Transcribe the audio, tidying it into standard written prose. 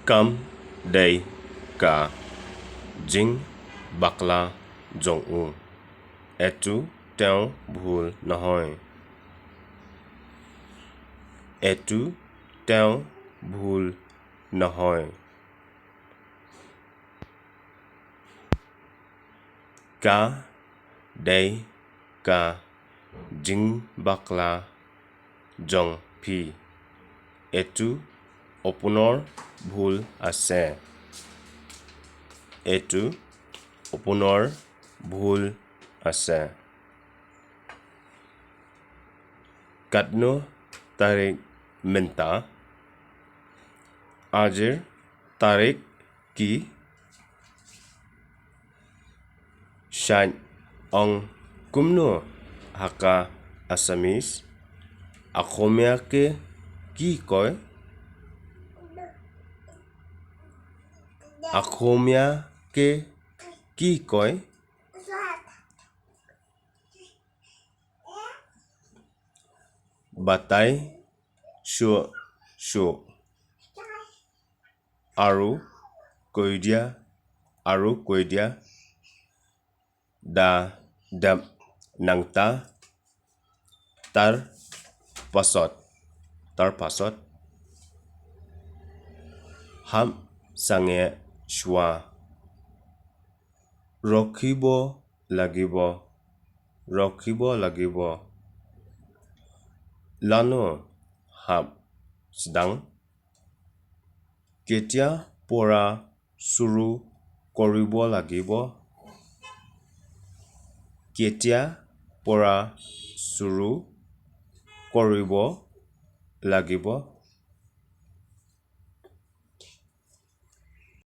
kadei ka jingbakla jong u-etu তেওঁ bhul nahoi etu তেওঁ bhul nahoi kadei ka jingbakla jong phi-etu opunor bhul আছে etu opunor bhul আছে katno tarik mynta ajir tarik ki kumno haka asamis akhomiake কি কয় akhomiake কি কয় batai shuh আৰু kuidia nangta pasot sangeh shwa rokhibo lagibo lano sdang ketia pora suru কৰিব লাগিব ketia pora suru কৰিব লাগিব